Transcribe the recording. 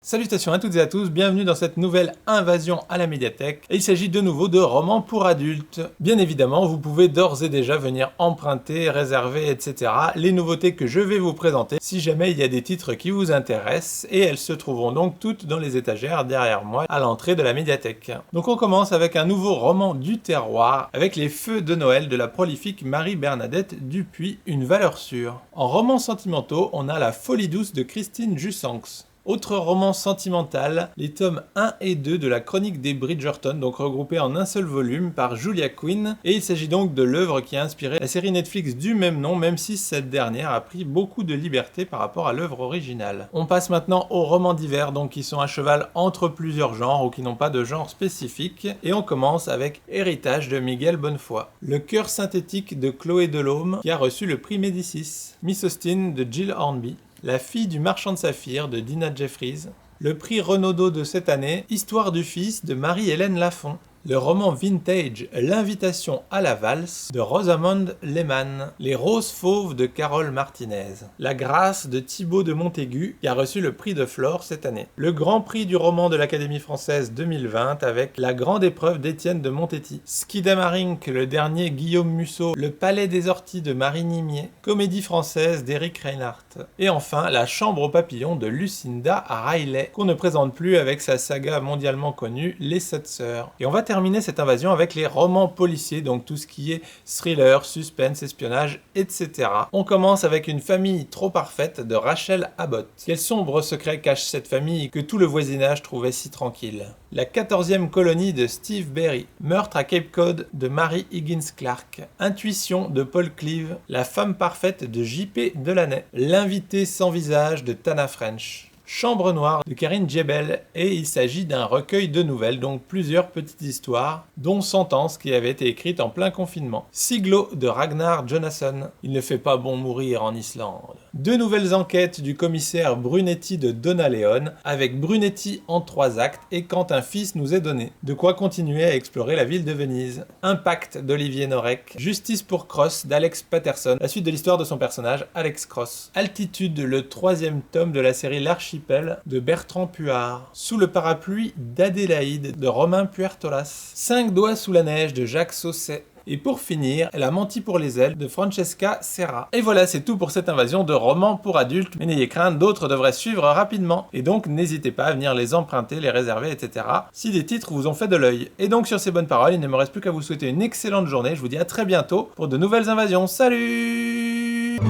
Salutations à toutes et à tous, bienvenue dans cette nouvelle invasion à la médiathèque. Et il s'agit de nouveau de romans pour adultes. Bien évidemment, vous pouvez d'ores et déjà venir emprunter, réserver, etc. les nouveautés que je vais vous présenter si jamais il y a des titres qui vous intéressent. Et elles se trouveront donc toutes dans les étagères derrière moi à l'entrée de la médiathèque. Donc on commence avec un nouveau roman du terroir avec Les Feux de Noël de la prolifique Marie-Bernadette Dupuis, une valeur sûre. En romans sentimentaux, on a La Folie douce de Christine Jussanx. Autre roman sentimental, les tomes 1 et 2 de la Chronique des Bridgerton, donc regroupés en un seul volume par Julia Quinn, et il s'agit donc de l'œuvre qui a inspiré la série Netflix du même nom, même si cette dernière a pris beaucoup de liberté par rapport à l'œuvre originale. On passe maintenant aux romans d'hiver, donc qui sont à cheval entre plusieurs genres ou qui n'ont pas de genre spécifique, et on commence avec Héritage de Miguel Bonnefoy, Le cœur synthétique de Chloé Delhomme, qui a reçu le prix Médicis, Miss Austen de Jill Hornby, La fille du marchand de saphir de Dina Jeffries, le prix Renaudot de cette année, Histoire du fils de Marie-Hélène Lafont, le roman vintage L'invitation à la valse de Rosamond Lehmann, Les roses fauves de Carole Martinez, La grâce de Thibaut de Montaigu qui a reçu le prix de Flore cette année, le grand prix du roman de l'Académie française 2020 avec La grande épreuve d'Étienne de Montetti, Skidamarinck, le dernier Guillaume Musso, Le palais des orties de Marie Nimier, comédie française d'Éric Reinhardt, et enfin La chambre aux papillons de Lucinda Riley qu'on ne présente plus avec sa saga mondialement connue Les Sept Sœurs. Et on va terminer cette invasion avec les romans policiers, donc tout ce qui est thriller, suspense, espionnage, etc. On commence avec Une famille trop parfaite de Rachel Abbott. Quel sombre secret cache cette famille que tout le voisinage trouvait si tranquille? La 14e colonie de Steve Berry, Meurtre à Cape Cod de Mary Higgins Clark, Intuition de Paul Cleave, La femme parfaite de J.P. Delaney, L'invité sans visage de Tana French, Chambre noire de Karine Djebel, et il s'agit d'un recueil de nouvelles, donc plusieurs petites histoires, dont Sentence qui avait été écrite en plein confinement. Siglo de Ragnar Jonasson, Il ne fait pas bon mourir en Islande. Deux nouvelles enquêtes du commissaire Brunetti de Donna Leon, avec Brunetti en 3 actes et Quand un fils nous est donné. De quoi continuer à explorer la ville de Venise. Impact d'Olivier Norek, Justice pour Cross d'Alex Patterson, la suite de l'histoire de son personnage Alex Cross. Altitude, le 3e tome de la série L'Archipel de Bertrand Puard, Sous le parapluie d'Adélaïde de Romain Puertolas, 5 doigts sous la neige de Jacques Sausset, et pour finir, Elle a menti pour les ailes de Francesca Serra. Et voilà, c'est tout pour cette invasion de romans pour adultes, mais n'ayez crainte, d'autres devraient suivre rapidement. Et donc, n'hésitez pas à venir les emprunter, les réserver, etc. si des titres vous ont fait de l'œil. Et donc, sur ces bonnes paroles, il ne me reste plus qu'à vous souhaiter une excellente journée. Je vous dis à très bientôt pour de nouvelles invasions. Salut!